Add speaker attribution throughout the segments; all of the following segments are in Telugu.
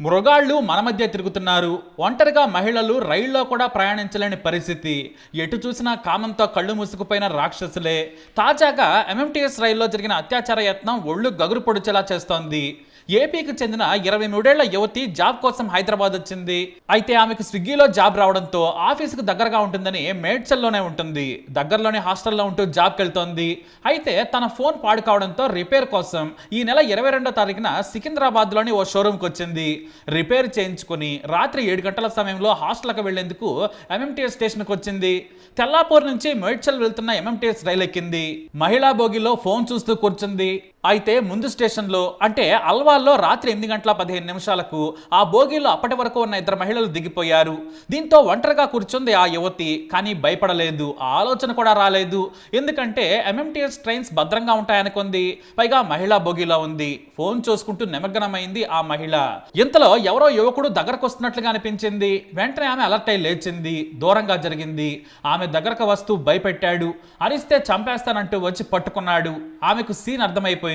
Speaker 1: మృగాళ్ళు మన మధ్య తిరుగుతున్నారు. ఒంటరిగా మహిళలు రైల్లో కూడా ప్రయాణించలేని పరిస్థితి. ఎటు చూసినా కామంతో కళ్ళు మూసుకుపోయిన రాక్షసులే. తాజాగా ఎంఎంటీఎస్ రైల్లో జరిగిన అత్యాచార యత్నం ఒళ్ళు గగురు పొడిచేలా చేస్తోంది. ఏపీకి చెందిన 23 యువతి జాబ్ కోసం హైదరాబాద్ వచ్చింది. అయితే ఆమెకు స్విగ్గీలో జాబ్ రావడంతో ఆఫీసుకు దగ్గరగా ఉంటుందని మేడ్చల్లోనే ఉంటుంది. దగ్గరలోని హాస్టల్లో ఉంటూ జాబ్కి వెళ్తోంది. అయితే తన ఫోన్ పాడు కావడంతో రిపేర్ కోసం ఈ నెల 22వ తారీఖున సికింద్రాబాద్లోని ఓ షోరూమ్కి వచ్చింది. రిపేర్ చేయించుకుని రాత్రి 7 గంటల సమయంలో హాస్టల్కి వెళ్లేందుకు ఎంఎంటీఎస్ స్టేషన్కి వచ్చింది. తెల్లాపూర్ నుంచి మేడ్చల్ వెళ్తున్న ఎంఎంటీఎస్ రైలు ఎక్కింది. మహిళా బోగిలో ఫోన్ చూస్తూ కూర్చుంది. అయితే ముందు స్టేషన్లో అంటే అల్వాల్లో రాత్రి 8:15 ఆ బోగీలో అప్పటి వరకు ఉన్న 2 మహిళలు దిగిపోయారు. దీంతో ఒంటరిగా కూర్చుంది ఆ యువతి. కానీ భయపడలేదు, ఆలోచన కూడా రాలేదు. ఎందుకంటే ఎంఎంటీఎస్ ట్రైన్స్ భద్రంగా ఉంటాయనుకుంది. పైగా మహిళా బోగీలో ఉంది. ఫోన్ చూసుకుంటూ నిమగ్నమైంది ఆ మహిళ. ఇంతలో ఎవరో యువకుడు దగ్గరకు వస్తున్నట్లుగా అనిపించింది. వెంటనే ఆమె అలర్ట్ అయి లేచింది. దూరంగా జరిగింది. ఆమె దగ్గరకు వస్తూ భయపెట్టాడు. అరిస్తే చంపేస్తానంటూ వచ్చి పట్టుకున్నాడు. ఆమెకు సీన్ అర్థమైపోయింది.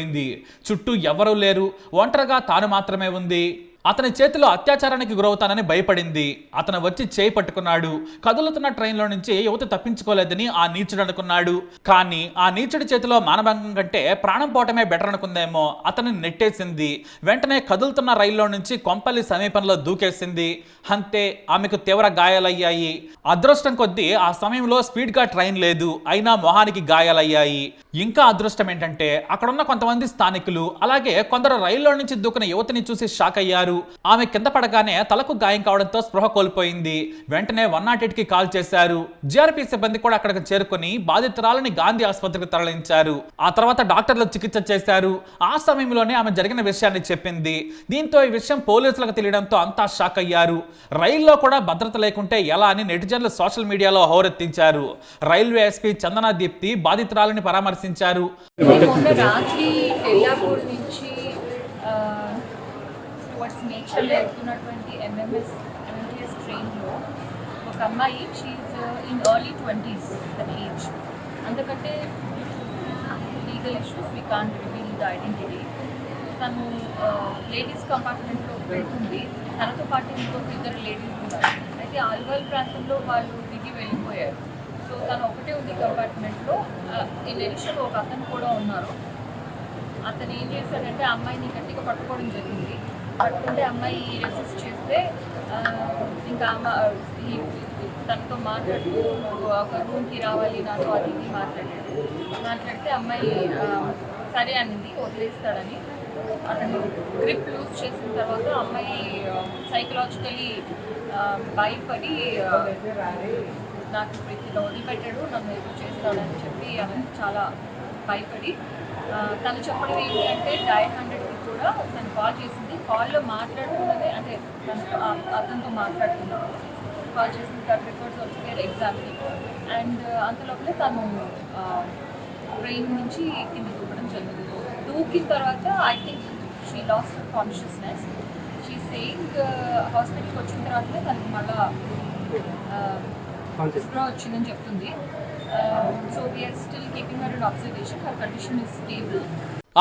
Speaker 1: చుట్టూ ఎవరూ లేరు, ఒంటరిగా తాను మాత్రమే ఉంది. అతని చేతిలో అత్యాచారానికి గురవుతానని భయపడింది. అతను వచ్చి చేయి పట్టుకున్నాడు. కదులుతున్న ట్రైన్లో నుంచి యువతి తప్పించుకోలేదని ఆ నీచుడు అనుకున్నాడు. కానీ ఆ నీచుడి చేతిలో మానభంగం కంటే ప్రాణం పోవటమే బెటర్ అనుకుందేమో. అతన్ని నెట్టేసింది. వెంటనే కదులుతున్న రైల్లో నుంచి కొంపల్లి సమీపంలో దూకేసింది. అంతే, ఆమెకు తీవ్ర గాయాలయ్యాయి. అదృష్టం కొద్దీ ఆ సమయంలో స్పీడ్గా ట్రైన్ లేదు. అయినా మొహానికి గాయాలయ్యాయి. ఇంకా అదృష్టం ఏంటంటే అక్కడున్న కొంతమంది స్థానికులు అలాగే కొందరు రైల్లో నుంచి దూకిన యువతిని చూసి షాక్ అయ్యారు. ఆమె కింద పడగానే తలకు గాయం కావడంతో స్పృహ కోల్పోయింది. వెంటనే 108కి కాల్ చేశారు. జీఆర్పీ సిబ్బంది కూడా అక్కడికి చేరుకుని బాధితురాలని గాంధీ ఆసుపత్రికి తరలించారు. ఆ తర్వాత డాక్టర్లు చికిత్స చేశారు. ఆ సమయంలోనే ఆమె జరిగిన విషయాన్ని చెప్పింది. దీంతో ఈ విషయం పోలీసులకు తెలియడంతో అంతా షాక్ అయ్యారు. రైల్లో కూడా భద్రత లేకుంటే ఎలా అని నెటిజన్లు సోషల్ మీడియాలో హోరెత్తించారు. రైల్వే ఎస్పీ చందనా దీప్తి బాధితురాలని పరామర్శించారు.
Speaker 2: మేడ్చల్ వెళ్తున్నటువంటి ఎంఎంటీఎస్ ట్రైన్లో ఒక అమ్మాయి షీఈ్ ఇన్ ఎర్లీ 20s తన ఏజ్. అందుకంటే legal issues we can't reveal the identity. తను లేడీస్ కంపార్ట్మెంట్లో వెళ్తుంది. తనతో పాటు ఇంకొక 2 లేడీస్ ఉన్నారు. అయితే అల్వాల్ ప్రాంతంలో వాళ్ళు దిగి వెళ్ళిపోయారు. సో తను ఒకటే ఉంది కంపార్ట్మెంట్లో. ఇన్ ఎడిషన్ ఒక అతను కూడా ఉన్నారు. అతను ఏం చేశాడంటే అమ్మాయిని గట్టిగా పట్టుకోవడం జరిగింది. పట్టుకుంటే అమ్మాయి రెసిస్ట్ చేస్తే ఇంకా తనతో మాట్లాడుతూ ఒక రూమ్కి రావాలి నాతో అది ఇది మాట్లాడితే అమ్మాయి సరే అనింది, వదిలేస్తాడని. అతను గ్రిప్ లూజ్ చేసిన తర్వాత అమ్మాయి సైకలాజికలీ భయపడి నాకు ఇప్పుడు వదిలిపెట్టాడు, నన్ను ఎదురు చేస్తాడని చెప్పి ఆమె చాలా భయపడి తను చెప్పడం ఏంటి అంటే డయల్ 100కి కూడా తను కాల్ చేసింది. కాల్లో మాట్లాడుతున్నదే అంటే అతనితో మాట్లాడుతున్నాను. కాల్ చేసింది రికార్డ్స్ వచ్చి ఎగ్జామ్కి. అండ్ అంతలోపలే తను ట్రైన్ నుంచి కింద దూకడం జరిగింది. దూకిన తర్వాత I think she lost consciousness. She saying హాస్పిటల్కి వచ్చిన తర్వాతనే తనకి మళ్ళా వచ్చిందని చెప్తుంది. So we are still keeping her in observation. Her condition is stable.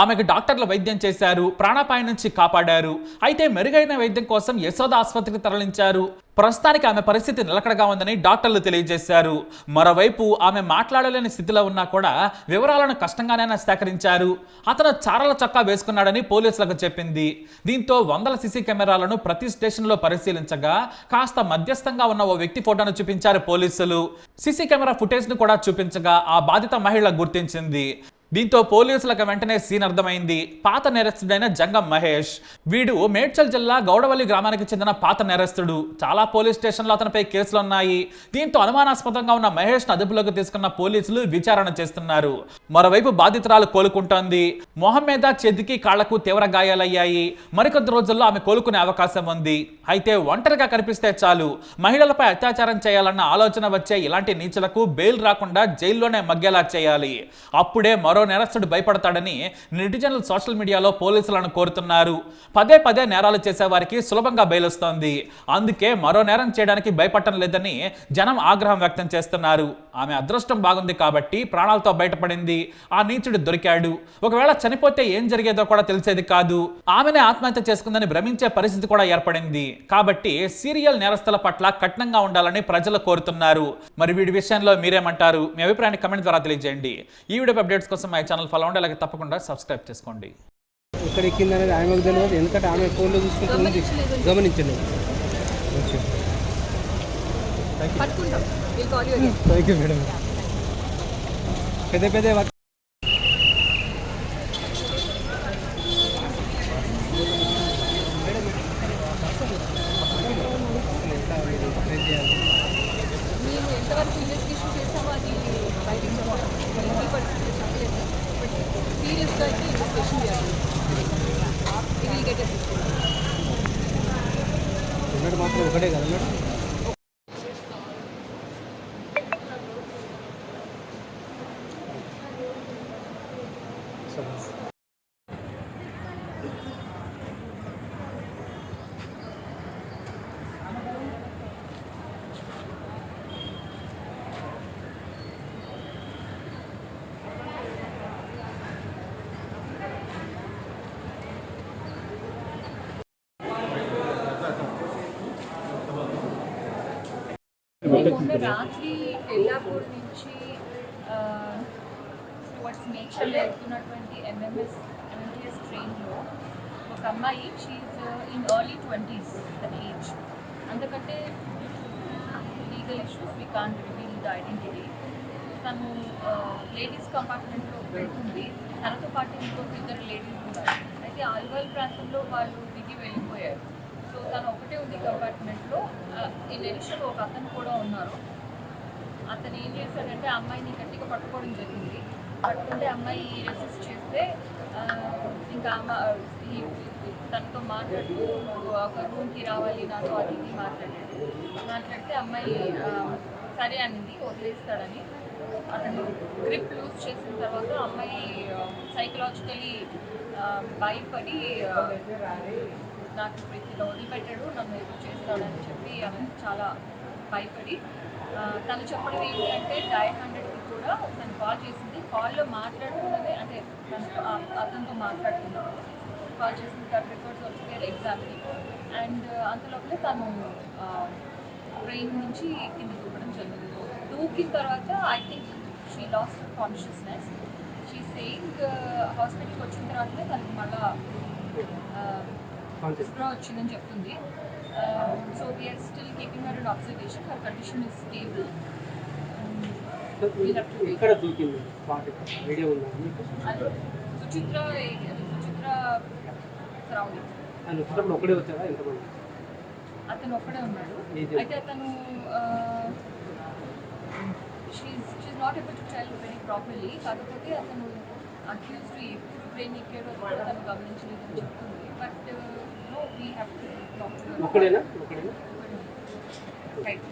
Speaker 1: ఆమెకు డాక్టర్లు వైద్యం చేశారు. ప్రాణాపాయం నుంచి కాపాడారు. అయితే మెరుగైన వైద్యం కోసం యశోద ఆసుపత్రికి తరలించారు. ప్రస్తుతానికి ఆమె పరిస్థితి నిలకడగా ఉందని డాక్టర్లు తెలియజేశారు. మరోవైపు ఆమె మాట్లాడలేని స్థితిలో ఉన్నా కూడా వివరాలను కష్టంగానైనా సేకరించారు. అతను చారల చొక్కా వేసుకున్నాడని పోలీసులకు చెప్పింది. దీంతో 100 సీసీ కెమెరాలను ప్రతి స్టేషన్లో పరిశీలించగా కాస్త మధ్యస్థంగా ఉన్న ఓ వ్యక్తి ఫోటోను చూపించారు పోలీసులు. సీసీ కెమెరా ఫుటేజ్ను కూడా చూపించగా ఆ బాధిత మహిళ గుర్తించింది. దీంతో పోలీసులకు వెంటనే సీన్ అర్థమైంది. పాత నేరస్తుడైన జంగం మహేష్. వీడు మేడ్చల్ జిల్లా గౌడవల్లి గ్రామానికి చెందిన పాత నేరస్తుడు. చాలా పోలీస్ స్టేషన్లో అతనిపై కేసులున్నాయి. దీంతో అనుమానాస్పదంగా ఉన్న మహేష్ను అదుపులోకి తీసుకున్న పోలీసులు విచారణ చేస్తున్నారు. మరోవైపు బాధితురాలు కోలుకుంటోంది. మొహం మీద, చేతికి, కాళ్లకు తీవ్ర గాయాలయ్యాయి. మరికొద్ది రోజుల్లో ఆమె కోలుకునే అవకాశం ఉంది. అయితే ఒంటరిగా కనిపిస్తే చాలు మహిళలపై అత్యాచారం చేయాలన్న ఆలోచన వచ్చే ఇలాంటి నీచులకు బెయిల్ రాకుండా జైల్లోనే మగ్గేలా చేయాలి. అప్పుడే మరో నేరస్తుడు భయపడతాడని నెటిజన్లు సోషల్ మీడియాలో పోలీసులను కోరుతున్నారు. పదే పదే నేరాలు చేసే వారికి సులభంగా బెయిల్ వస్తోంది. అందుకే మరో నేరం చేయడానికి భయపడటం లేదని జనం ఆగ్రహం వ్యక్తం చేస్తున్నారు. ఆమె అదృష్టం బాగుంది కాబట్టి ప్రాణాలతో బయటపడింది. ఆ నీచుడు దొరికాడు. ఒకవేళ చనిపోతే ఏం జరిగేదో కూడా తెలిసేది కాదు. ఆమెనే ఆత్మహత్య చేసుకుందని భ్రమించే పరిస్థితి కూడా ఏర్పడింది. కాబట్టి సీరియల్ నేరస్తుల పట్ల కఠినంగా ఉండాలని ప్రజలు కోరుతున్నారు. మరి వీడి విషయంలో మీరేమంటారు? మీ అభిప్రాయాన్ని కమెంట్ ద్వారా తెలియజేయండి. ఈ వీడియో అప్డేట్స్ కోసం మా ఛానల్ ఫాలో అవ్వండి. అలాగే తప్పకుండా సబ్స్క్రైబ్ చేసుకోండి.
Speaker 3: ఇక్కడ ఎక్కింది అనేది ఆమెకు తెలియదు, ఎందుకంటే ఆమె ఫోన్లో చూసుకుంటూ ఉంది, గమనించలేదు. Okay, thank you madam. పెద్ద పెద్ద
Speaker 2: మేము ఎంతవరకు ఇన్వెస్టిగేషన్ చేసామో అది బయటికి చెప్పాలి. పరిస్థితి చెప్పలేదు. బట్ సీరియస్గా అయితే ఇన్వెస్టిగేషన్ చేయాలి. ఇది గెట్
Speaker 3: ఉన్నట్టు మాత్రం ఒకటే కదా మేడం.
Speaker 2: మొన్న రాత్రి ఎల్లాపూర్ నుంచి టువర్డ్స్ నేచర్లో వెళ్తున్నటువంటి ఎంఎంటీఎస్ ట్రైన్లో ఒక అమ్మాయి షీఈ్ ఇన్ ఎర్లీ 20s తన ఏజ్. అందుకంటే legal issues we can't reveal the identity. తను లేడీస్ కంపార్ట్మెంట్లో వెళ్తుంది. తనతో పాటు ఇంకొక ఇద్దరు లేడీస్ ఉన్నారు. అయితే ఆల్వాల్ ప్రాంతంలో వాళ్ళు దిగి వెళ్ళిపోయారు. సో తను ఒకటే ఉంది కంపార్ట్మెంట్లో. ఇన్ అడిషన్ ఒక అతను కూడా ఉన్నారు. అతను ఏం చేశాడంటే అమ్మాయిని గట్టిగా పట్టుకోవడం జరిగింది. పట్టుకుంటే అమ్మాయి రెసిస్ట్ చేస్తే ఇంకా తనతో మాట్లాడుతూ ఒక రూమ్కి రావాలి నాతో అది ఇది మాట్లాడితే అమ్మాయి సరే అనింది, వదిలేస్తాడని. అతను గ్రిప్ లూజ్ చేసిన తర్వాత అమ్మాయి సైకలాజికలీ భయపడి నాకు ఇలా వదిలిపెట్టాడు, నన్ను ఎదురు చేస్తాడని చెప్పి ఆమె చాలా భయపడి తను చెప్పడం ఏంటి అంటే డయల్ 100కి కూడా తను కాల్ చేసింది. కాల్లో మాట్లాడుతున్నదే అంటే అతనితో మాట్లాడుతున్నది కాల్ చేసింది. తన రికార్డ్స్ వచ్చి ఎగ్జామ్కి. అండ్ అంతలోపలే తను ట్రైన్ నుంచి కింద దూకడం జరిగింది. దూకిన తర్వాత I think she lost consciousness. She saying హాస్పిటల్కి వచ్చిన తర్వాతనే తనకి మళ్ళా స్ప్రో వచ్చిందని చెప్తుంది. So we are still keeping her in observation. Her condition is stable.
Speaker 3: ఇక్కడ దూకింది ఐడియా ఉందా?
Speaker 2: సుచిత్ర సరౌండింగ్స్.
Speaker 3: ఒకడే వచ్చారా? ఎంతమంది?
Speaker 2: అతను ఒక్కడే ఉన్నాడు. అయితే అతను she not able to tell very properly. కాకపోతే అతను అక్యూజ్డ్ ఎప్పుడు ట్రైన్ ఎక్కాడో కూడా తను గమనించలేదని చెప్తుంది. But no we have to talk to
Speaker 3: ఒకడేనా?
Speaker 2: రైట్.